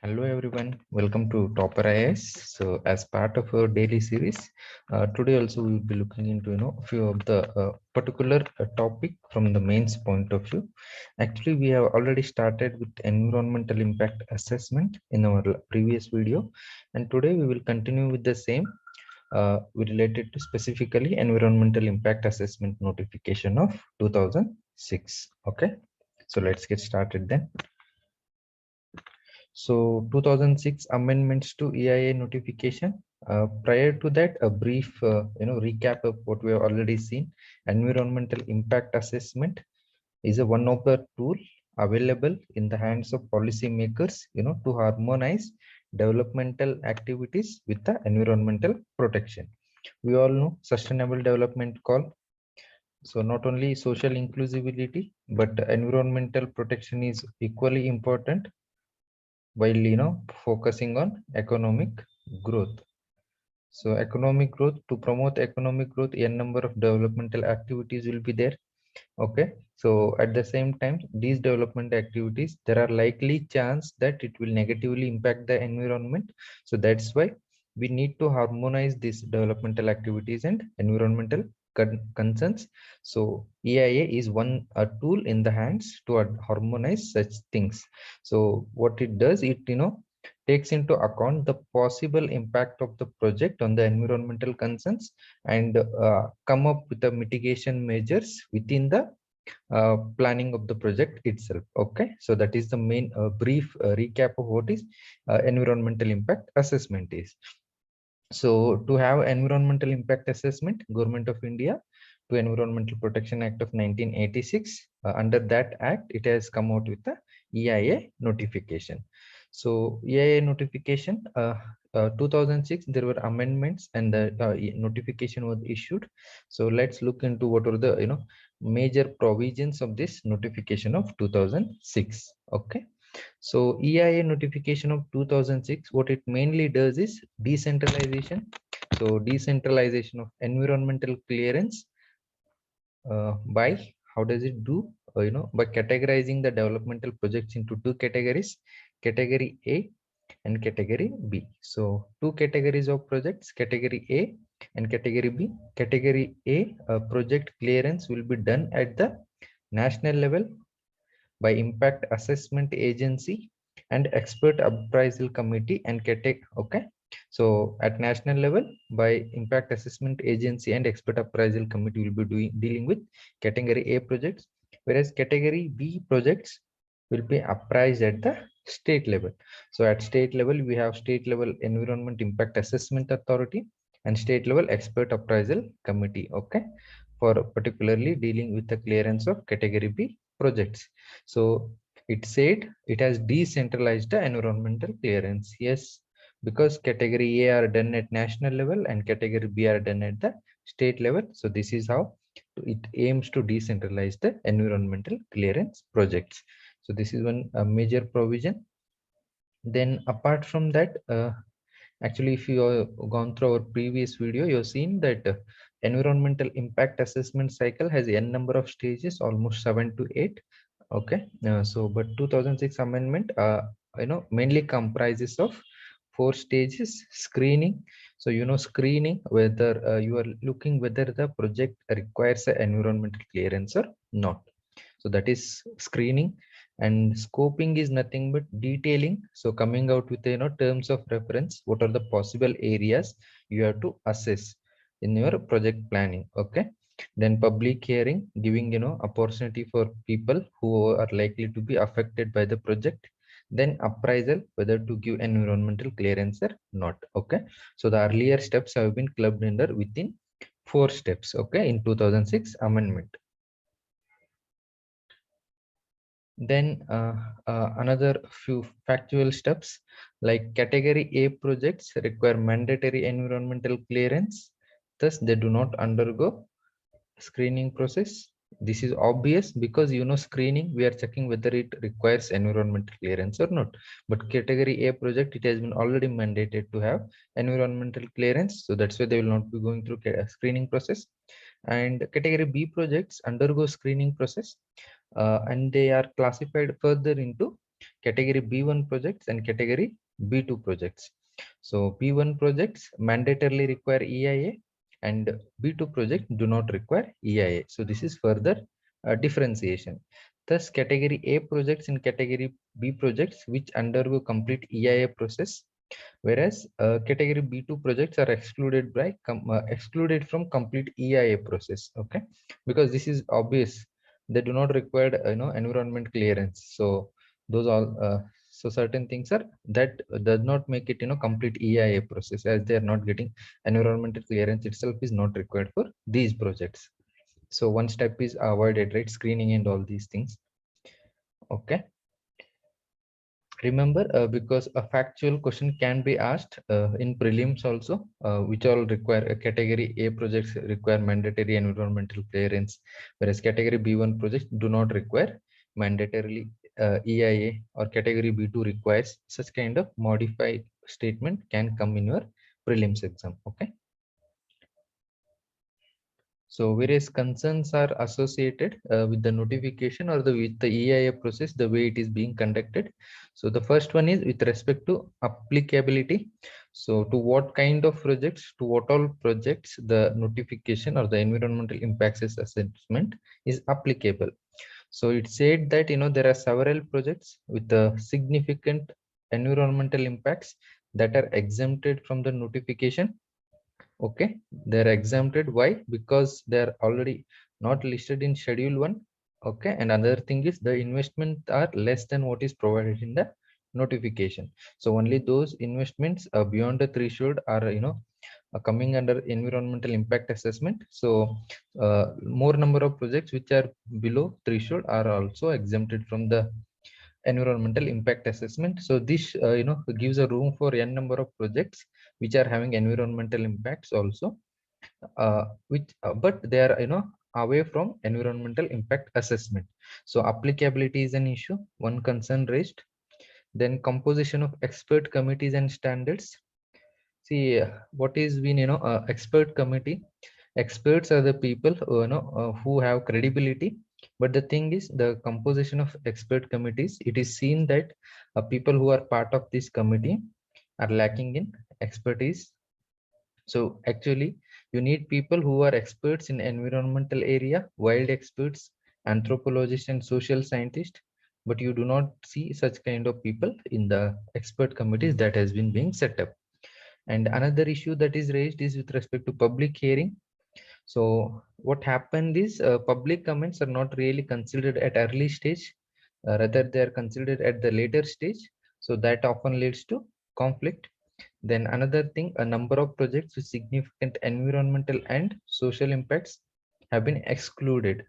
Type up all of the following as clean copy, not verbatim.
Hello everyone, welcome to Topper IAS. So as part of our daily series, today also we will be looking into a few of the particular topic from the mains point of view. Actually, we have already started with environmental impact assessment in our previous video, and today we will continue with the same. We related to specifically environmental impact assessment notification of 2006. Okay, so let's get started then. So 2006 amendments to EIA notification. Prior to that, a brief recap of what we have already seen. Environmental impact assessment is a one of the tool available in the hands of policymakers, to harmonize developmental activities with the environmental protection. We all know sustainable development call. So not only social inclusivity, but environmental protection is equally important while focusing on economic growth. So economic growth, to promote economic growth, a number of developmental activities will be there. Okay, so at the same time, these development activities, there are likely chance that it will negatively impact the environment. So that's why we need to harmonize these developmental activities and environmental concerns. So EIA is one tool in the hands to harmonize such things. So what it does, it takes into account the possible impact of the project on the environmental concerns and come up with the mitigation measures within the planning of the project itself. Okay, so that is the main brief recap of what is environmental impact assessment is. So to have environmental impact assessment, Government of India to Environmental Protection Act of 1986, under that act, it has come out with the EIA notification. So EIA notification, 2006, there were amendments and the notification was issued. So let's look into what are the major provisions of this notification of 2006. Okay. So EIA notification of 2006, what it mainly does is decentralization. So decentralization of environmental clearance by how does it do? By categorizing the developmental projects into two categories, category A and category B. So two categories of projects, category A and category B. Category A project clearance will be done at the national level by impact assessment agency and expert appraisal committee and okay. So at national level, by impact assessment agency and expert appraisal committee will be dealing with category A projects, whereas category B projects will be appraised at the state level. So at state level, we have state level environment impact assessment authority and state level expert appraisal committee. Okay, for particularly dealing with the clearance of category B projects. So it said it has decentralized the environmental clearance. Yes, because category A are done at national level and category B are done at the state level. So this is how it aims to decentralize the environmental clearance projects. So this is one major provision. Then apart from that, actually, if you have gone through our previous video, you've seen that environmental impact assessment cycle has n number of stages, almost 7 to 8. Okay, so but 2006 amendment, mainly comprises of 4 stages: screening. So screening whether you are looking whether the project requires an environmental clearance or not. So that is screening. And scoping is nothing but detailing. So coming out with terms of reference, what are the possible areas you have to assess in your project planning. Okay, then public hearing, giving opportunity for people who are likely to be affected by the project. Then appraisal, whether to give environmental clearance or not. Okay, so the earlier steps have been clubbed under within 4 steps. Okay, in 2006 amendment. Then another few factual steps, like category A projects require mandatory environmental clearance, thus they do not undergo screening process. This is obvious because screening, we are checking whether it requires environmental clearance or not. But category A project, it has been already mandated to have environmental clearance, so that's why they will not be going through screening process. And category B projects undergo screening process, and they are classified further into category B1 projects and category B2 projects. So B1 projects mandatorily require EIA and B2 projects do not require EIA. So this is further differentiation. Thus, category A projects and category B projects which undergo complete EIA process, whereas category B2 projects are excluded from complete EIA process. Okay, because this is obvious, they do not require environment clearance. So those all so certain things are that does not make it complete EIA process, as they are not getting environmental clearance itself is not required for these projects. So one step is avoided, right? Screening and all these things. Okay, remember, because a factual question can be asked in prelims also, which all require a category A projects require mandatory environmental clearance, whereas category B1 projects do not require mandatorily EIA, or category B2 requires such kind of modified statement can come in your prelims exam. Okay. So various concerns are associated with the notification or with the EIA process, the way it is being conducted. So the first one is with respect to applicability. So to what kind of projects, to what all projects the notification or the environmental impacts assessment is applicable. So it said that there are several projects with significant environmental impacts that are exempted from the notification. Okay, they're exempted. Why? Because they're already not listed in schedule 1. Okay, and another thing is the investment are less than what is provided in the notification. So only those investments beyond the threshold are coming under environmental impact assessment. So more number of projects which are below threshold are also exempted from the environmental impact assessment. So this gives a room for n number of projects which are having environmental impacts also, which but they are away from environmental impact assessment. So applicability is an issue, one concern raised. Then composition of expert committees and standards. See, what is been expert committee? Experts are the people who have credibility, but the thing is the composition of expert committees, it is seen that people who are part of this committee are lacking in expertise. So actually you need people who are experts in environmental area, wild experts, anthropologists and social scientists, but you do not see such kind of people in the expert committees that has been being set up. And another issue that is raised is with respect to public hearing. So what happened is public comments are not really considered at early stage, rather they are considered at the later stage. So that often leads to conflict. Then another thing, a number of projects with significant environmental and social impacts have been excluded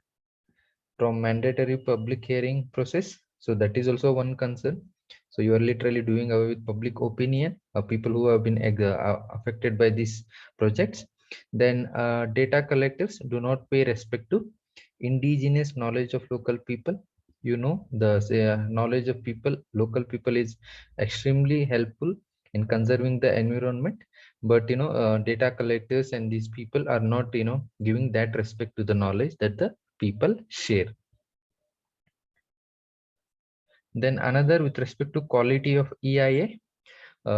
from mandatory public hearing process. So that is also one concern. So you are literally doing away with public opinion of people who have been affected by these projects. Then data collectors do not pay respect to indigenous knowledge of local people. The knowledge of people, local people, is extremely helpful in conserving the environment, but data collectors and these people are not giving that respect to the knowledge that the people share. Then another with respect to quality of EIA.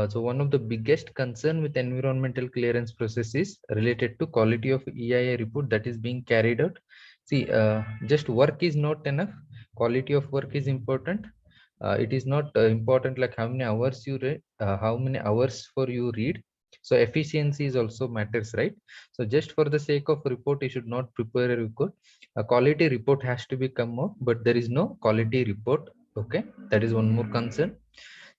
So one of the biggest concern with environmental clearance process is related to quality of EIA report that is being carried out. See, just work is not enough. Quality of work is important. It is not important like how many hours you read, how many hours for you read. So efficiency is also matters, right? So just for the sake of report, you should not prepare a report. A quality report has to be come out, but there is no quality report. Okay, that is one more concern.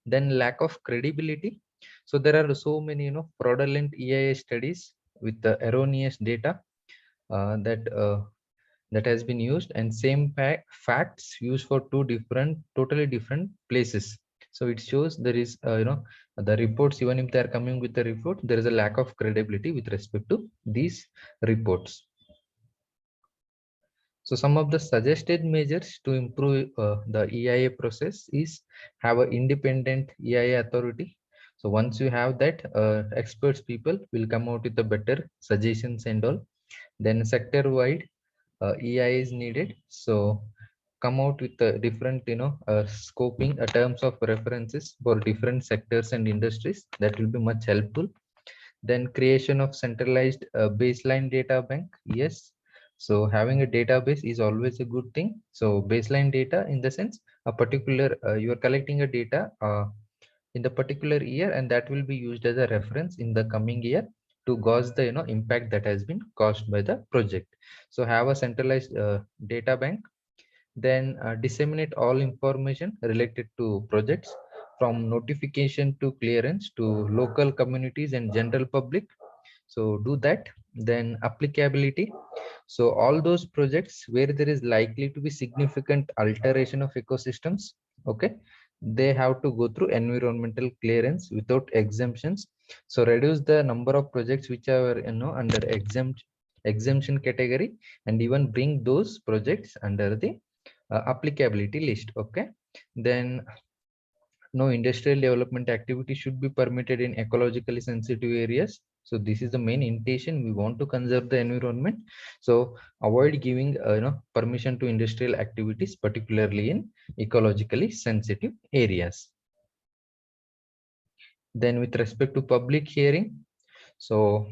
Then lack of credibility. So there are so many fraudulent EIA studies with the erroneous data that has been used, and same facts used for totally different places. So it shows there is the reports, even if they are coming with the report, there is a lack of credibility with respect to these reports. So some of the suggested measures to improve the EIA process is have an independent EIA authority. So once you have that, experts people will come out with the better suggestions and all. Then sector wide EIA is needed. So come out with different scoping terms of references for different sectors and industries. That will be much helpful. Then creation of centralized baseline data bank. Yes, so having a database is always a good thing. So baseline data in the sense a particular you are collecting a data in the particular year, and that will be used as a reference in the coming year to gauge the impact that has been caused by the project. So have a centralized data bank. Then disseminate all information related to projects from notification to clearance to local communities and general public. So do that. Then applicability. So all those projects where there is likely to be significant alteration of ecosystems, okay, they have to go through environmental clearance without exemptions. So reduce the number of projects which are under exemption category, and even bring those projects under the applicability list. Okay, then no industrial development activity should be permitted in ecologically sensitive areas. So this is the main intention. We want to conserve the environment, so avoid giving permission to industrial activities, particularly in ecologically sensitive areas. Then with respect to public hearing, so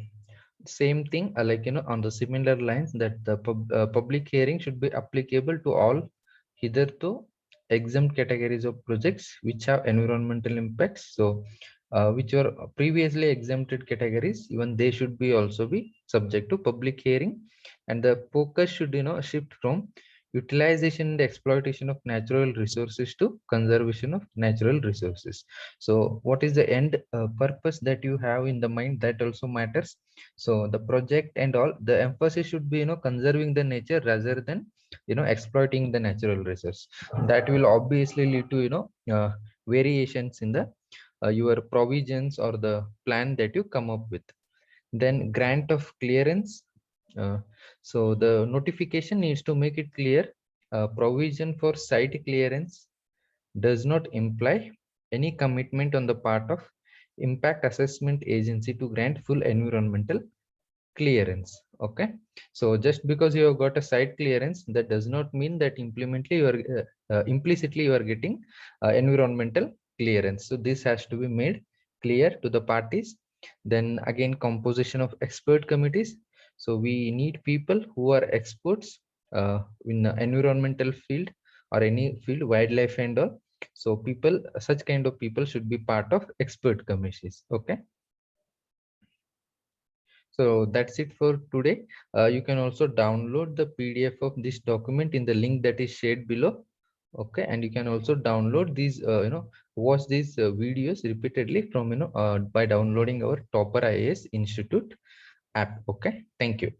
same thing, like on the similar lines, that the public hearing should be applicable to all hitherto exempt categories of projects which have environmental impacts. So which were previously exempted categories, even they should be also be subject to public hearing. And the focus should shift from utilization and exploitation of natural resources to conservation of natural resources. So what is the end purpose that you have in the mind, that also matters. So the project and all, the emphasis should be conserving the nature rather than exploiting the natural resource. That will obviously lead to variations in the your provisions or the plan that you come up with. Then grant of clearance. So the notification needs to make it clear, provision for site clearance does not imply any commitment on the part of impact assessment agency to grant full environmental clearance. Okay, so just because you have got a site clearance, that does not mean that implicitly you are getting environmental clearance. So this has to be made clear to the parties. Then again, composition of expert committees. So we need people who are experts in the environmental field or any field, wildlife and all. So people, such kind of people should be part of expert committees. Okay, so that's it for today. You can also download the PDF of this document in the link that is shared below. Okay, and you can also download these watch these videos repeatedly from by downloading our Topper IAS Institute app. Okay, thank you.